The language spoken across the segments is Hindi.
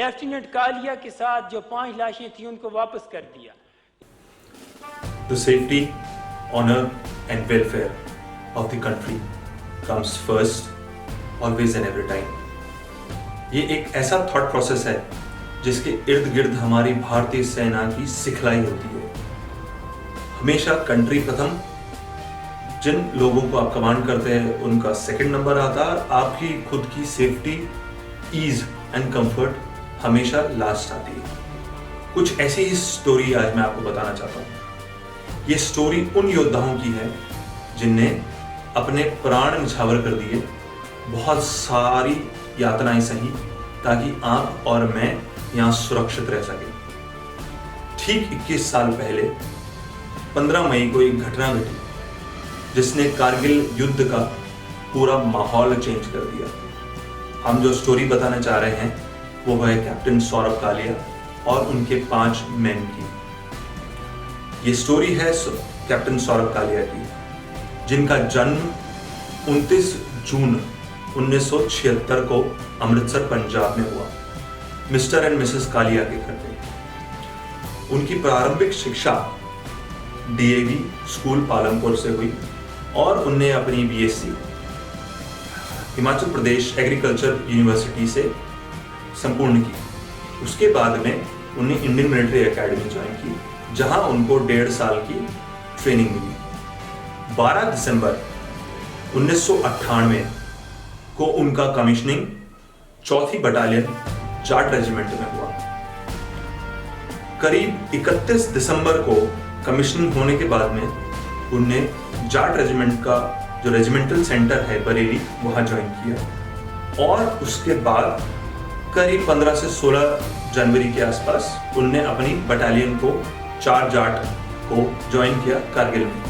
लेफ्टिनेंट कालिया के साथ जो 5 लाशें थी उनको वापस कर दिया। The safety, honor and welfare of the country comes first, always and every time. ये एक ऐसा थॉट प्रोसेस है जिसके इर्द गिर्द हमारी भारतीय सेना की सिखलाई होती है। हमेशा कंट्री प्रथम, जिन लोगों को आप कमांड करते हैं उनका सेकंड नंबर आता है, आपकी खुद की सेफ्टी, ईज एंड कंफर्ट हमेशा लास्ट आती है। कुछ ऐसी ही स्टोरी आज मैं आपको बताना चाहता हूँ। ये स्टोरी उन योद्धाओं की है जिनने अपने प्राण न्यौछावर कर दिए, बहुत सारी यातनाएं सही ताकि आप और मैं यहाँ सुरक्षित रह सके। ठीक 21 साल पहले 15 मई को एक घटना घटी जिसने कारगिल युद्ध का पूरा माहौल चेंज कर दिया। हम जो स्टोरी बताना चाह रहे हैं वो है कैप्टन सौरभ कालिया और उनके 5 मैन की। ये स्टोरी है कैप्टन सौरभ कालिया की, जिनका जन्म 29 जून 1976 को अमृतसर पंजाब में हुआ, मिस्टर एंड मिसेस कालिया के घर पे। उनकी प्रारंभिक शिक्षा डीएवी स्कूल पालमपुर से हुई और उनने अपनी BSc Himachal Pradesh agriculture university से संपूर्ण की। उसके बाद में उन्हें इंडियन मिलिट्री एकेडमी ज्वाइन की, जहां उनको 1.5 साल की ट्रेनिंग मिली। 12 दिसंबर 1998 को उनका कमिश्निंग 4थी बटालियन जाट रेजिमेंट में हुआ। करीब 31 दिसंबर को कमिश्निंग होने के बाद में उनने जाट रेजिमेंट का जो रेजिमेंटल सेंटर है बरेली, वहां ज्वाइन किया और उसके बाद करीब 15 से 16 जनवरी के आसपास उनने अपनी बटालियन को 4 जाट को ज्वाइन किया कारगिल में।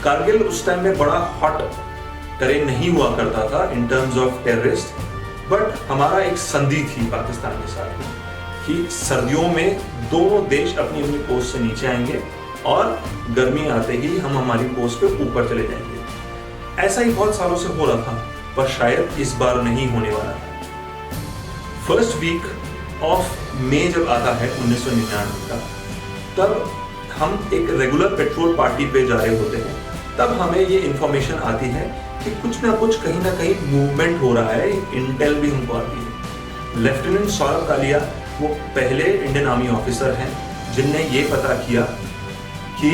कारगिल उस टाइम में बड़ा हॉट टेरेन नहीं हुआ करता था in terms of terrorist, but हमारा एक संधि थी पाकिस्तान के साथ में कि सर्दियों में दोनों देश अपनी अपनी पोस्ट से नीचे आएंगे और गर्मी आते ही हम हमारी पोस्ट पे ऊपर चले जाएंगे। ऐसा ही बहुत सालों से हो रहा था, पर शायद इस बार नहीं होने वाला था। फर्स्ट वीक ऑफ मई जब आता है 1999 का, तब हम एक रेगुलर पेट्रोल पार्टी पे जा रहे होते हैं। तब हमें ये इंफॉर्मेशन आती है कि कुछ ना कुछ कहीं ना कहीं मूवमेंट हो रहा है, इंटेल भी हमको आती है। लेफ्टिनेंट सौरभ कालिया वो पहले इंडियन आर्मी ऑफिसर हैं जिनने ये पता किया कि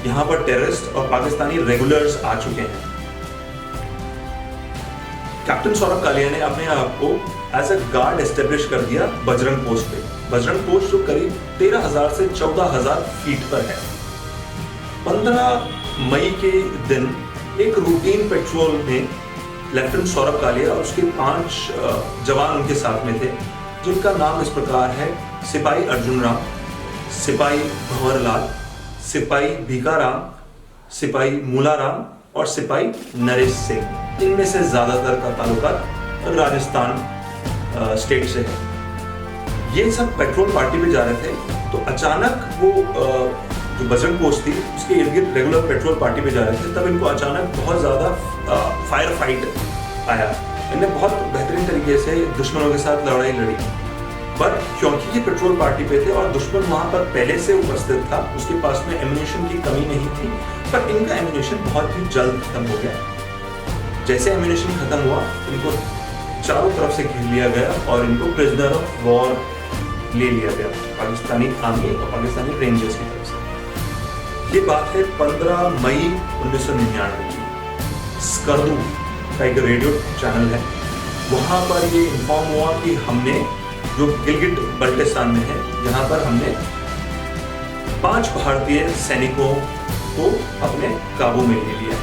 यहाँ पर टेररिस्ट और पाकिस्तानी रेगुलर्स आ चुके हैं। कैप्टन सौरभ कालिया ने अपने आप को एज अ गार्ड एस्टेब्लिश कर दिया बजरंग पोस्ट पे। बजरंग पोस्ट जो करीब 13,000 से 14,000 फीट पर है। 15 मई के दिन एक रूटीन पेट्रोल में लेफ्टिनेंट सौरभ कालिया और उसके 5 जवान उनके साथ में थे, जिनका नाम इस प्रकार है: सिपाही अर्जुन राम, सिपाही भंवर लाल, सिपाही भीकाराम, सिपाही मूलाराम और सिपाही नरेश सिंह। इनमें से ज्यादातर का ताल्लुकात राजस्थान स्टेट से है। ये सब पेट्रोल पार्टी पे जा रहे थे, तो अचानक वो जो बजरंग पोस्ट थी उसके इर्द गिर्द रेगुलर पेट्रोल पार्टी पे जा रहे थे। तब इनको अचानक बहुत ज्यादा फायर फाइट आया। इन्होंने बहुत बेहतरीन तरीके से दुश्मनों के साथ लड़ाई लड़ी, बट क्योंकि ये पेट्रोल पार्टी पे थे और दुश्मन वहां पर पहले से उपस्थित था, उसके पास में एम्युनिशन की कमी नहीं थी, पर इनका एम्युनिशन बहुत ही जल्द खत्म हो गया। जैसे एम्युनिशन खत्म हुआ, इनको चारों तरफ से घेर लिया गया और इनको प्रिजनर ऑफ वॉर ले लिया गया पाकिस्तानी आर्मी और पाकिस्तानी रेंजर्स की तरफ से। ये बात है 15 मई 1999 की। स्कर्दू का एक रेडियो चैनल है, वहां पर ये इन्फॉर्म हुआ कि हमने जो गिलगिट बल्टिस्तान में है, यहाँ पर हमने 5 भारतीय सैनिकों को अपने काबू में ले लिया।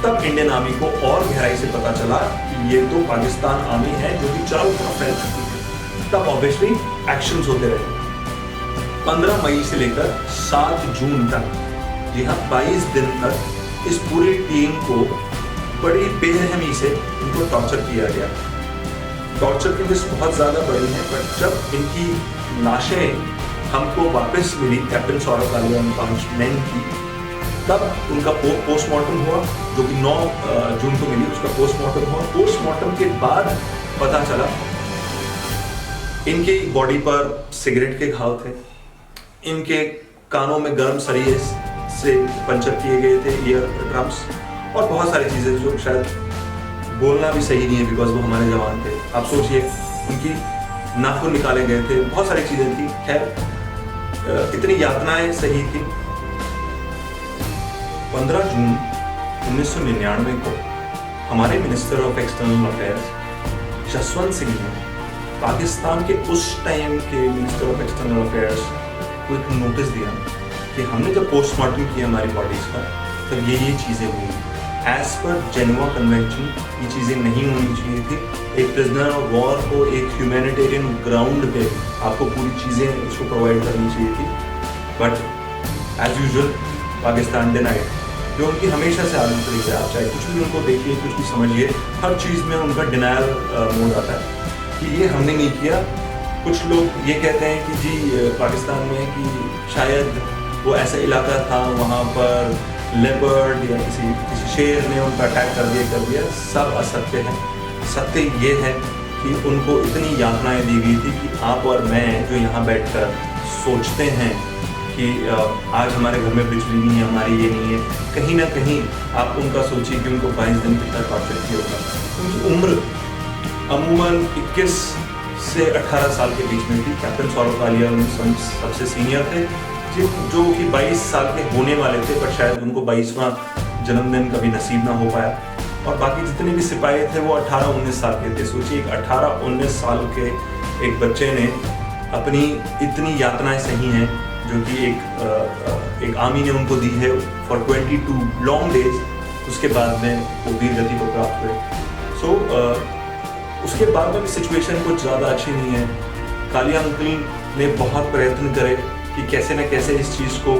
तब इंडियन आर्मी को और गहराई से पता चला कि ये तो पाकिस्तान आर्मी है जो कि चारों तरफ फैल चुकी है। तब ऑब्वियसली एक्शंस होते रहे। 15 मई से लेकर 7 जून तक, जी हाँ 22 दिन तक इस पूरी टीम को बड़ी बेरहमी से इनको टॉर्चर किया गया। टॉर्चर की लिस्ट बहुत ज़्यादा बड़ी है, पर जब इनकी लाशें हमको वापस मिली कैप्टन सौरभ कालिया और 5 मैन की, तब उनका पोस्टमार्टम हुआ, जो कि 9 जून को मिली। उसका पोस्टमार्टम हुआ। पोस्टमार्टम के बाद पता चला इनकी बॉडी पर सिगरेट के घाव थे, इनके कानों में गर्म सरिये से पंचर किए गए थे ईयर ड्रम्स, और बहुत सारी चीज़ें जो शायद बोलना भी सही नहीं है बिकॉज वो हमारे जवान थे। आप सोचिए, उनकी नाखून निकाले गए थे, बहुत सारी चीज़ें थी। खैर इतनी यातनाएं सही थी। 15 जून 1999 को हमारे minister of external affairs Jaswant Singh ने पाकिस्तान के उस टाइम के मिनिस्टर ऑफ एक्सटर्नल अफेयर्स को एक नोटिस दिया कि हमने जब पोस्टमार्टम किया हमारी बॉडीज का, तब ये चीज़ें हुई। एज पर जेनेवा कन्वेंशन ये चीज़ें नहीं होनी चाहिए थी। एक प्रिजनर ऑफ वॉर को एक ह्यूमैनिटेरियन ग्राउंड पे आपको पूरी चीज़ें उसको प्रोवाइड करनी चाहिए थी, but as usual Pakistan denied, जो उनकी हमेशा से आदत रही है। आप चाहे कुछ भी उनको देखिए, कुछ भी समझिए, हर चीज़ में उनका डिनायल मोड आता है कि ये हमने नहीं किया। कुछ लोग ये कहते हैं कि जी पाकिस्तान में कि शायद वो ऐसा इलाका था वहाँ पर लेपर्ड या किसी शेर ने उनका अटैक कर दिया। सब असत्य है। सत्य ये है कि उनको इतनी यातनाएं दी गई थी कि आप और मैं जो यहाँ बैठकर सोचते हैं कि आज हमारे घर में बिजली नहीं है, हमारी ये नहीं है, कहीं ना कहीं आप उनका सोचिए कि उनको 22 दिन कितना टॉर्चर किया होगा। उनकी उम्र अमूमन 21 से 18 साल के बीच में थी। कैप्टन सौरभ कालिया उनमें सबसे सीनियर थे, जो कि 22 साल के होने वाले थे, पर शायद उनको 22वां जन्मदिन कभी नसीब ना हो पाया। और बाकी जितने भी सिपाही थे वो 18-19 साल के थे। सोचिए, एक 18-19 साल के एक बच्चे ने अपनी इतनी यातनाएं सही हैं जो कि एक आर्मी ने उनको दी है फॉर 22 लॉन्ग डेज। उसके बाद में वो वीर गति को प्राप्त हुए। उसके बाद में भी सिचुएशन कुछ ज़्यादा अच्छी नहीं है। कालिया अंकल ने बहुत प्रयत्न करे कि कैसे न कैसे इस चीज़ को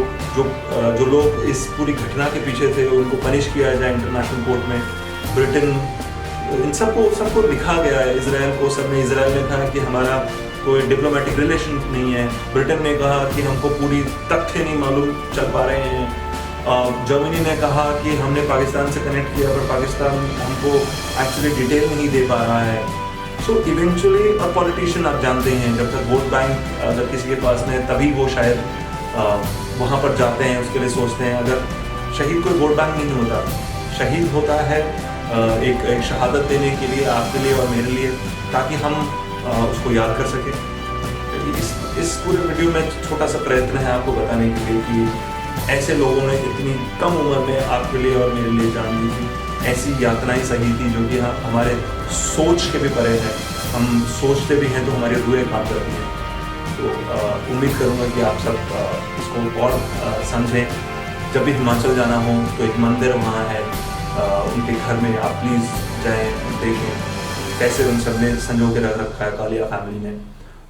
जो लोग इस पूरी घटना के पीछे थे उनको पनिश किया जाए इंटरनेशनल कोर्ट में। ब्रिटेन इन सबको लिखा गया है, इसराइल को सबने, इसराइल ने कहा कि हमारा कोई डिप्लोमेटिक रिलेशन नहीं है। ब्रिटेन ने कहा कि हमको पूरी तथ्य नहीं मालूम चल पा रहे हैं। जर्मनी ने कहा कि हमने पाकिस्तान से कनेक्ट किया पर पाकिस्तान हमको एक्चुअली डिटेल नहीं दे पा रहा है। सो इवेंचुअली और पॉलिटिशियन आप जानते हैं, जब तक वोट बैंक अगर किसी के पास में तभी वो शायद वहाँ पर जाते हैं, उसके लिए सोचते हैं। अगर शहीद कोई वोट बैंक नहीं होता, शहीद होता है एक शहादत देने के लिए, आपके लिए और मेरे लिए, ताकि हम उसको याद कर सकें। इस पूरे वीडियो में छोटा सा प्रयत्न है आपको बताने के लिए कि ऐसे लोगों ने इतनी कम उम्र में आपके लिए और मेरे लिए जान दी थी। ऐसी यातनाएं सही थी जो कि हमारे सोच के भी परे है। हम सोचते भी हैं तो हमारी रूहें काम करती हैं। तो उम्मीद करूँगा कि आप सब इसको और समझें। जब भी हिमाचल जाना हो तो एक मंदिर वहाँ है, उनके घर में आप प्लीज़ जाएँ, देखें कैसे उन सब ने संजो के रख रखा है कालिया फैमिली ने।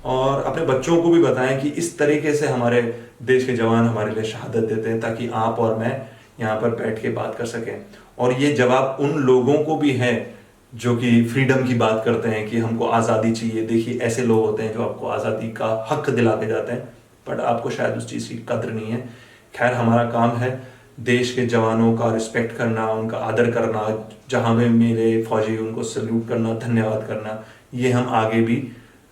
और अपने बच्चों को भी बताएं कि इस तरीके से हमारे देश के जवान हमारे लिए शहादत देते हैं, ताकि आप और मैं यहाँ पर बैठ के बात कर सकें। और ये जवाब उन लोगों को भी है जो कि फ्रीडम की बात करते हैं कि हमको आज़ादी चाहिए। देखिए, ऐसे लोग होते हैं जो आपको आज़ादी का हक दिला के जाते हैं, बट आपको शायद उस चीज़ की कद्र नहीं है। खैर, हमारा काम है देश के जवानों का रिस्पेक्ट करना, उनका आदर करना, जहाँ भी मिले फौजी उनको सल्यूट करना, धन्यवाद करना। ये हम आगे भी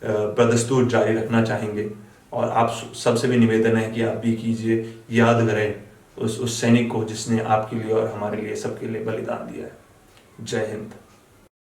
बदस्तूर जारी रखना चाहेंगे। और आप सबसे भी निवेदन है कि आप भी कीजिए, याद करें उस सैनिक को जिसने आपके लिए और हमारे लिए सबके लिए बलिदान दिया है। जय हिंद।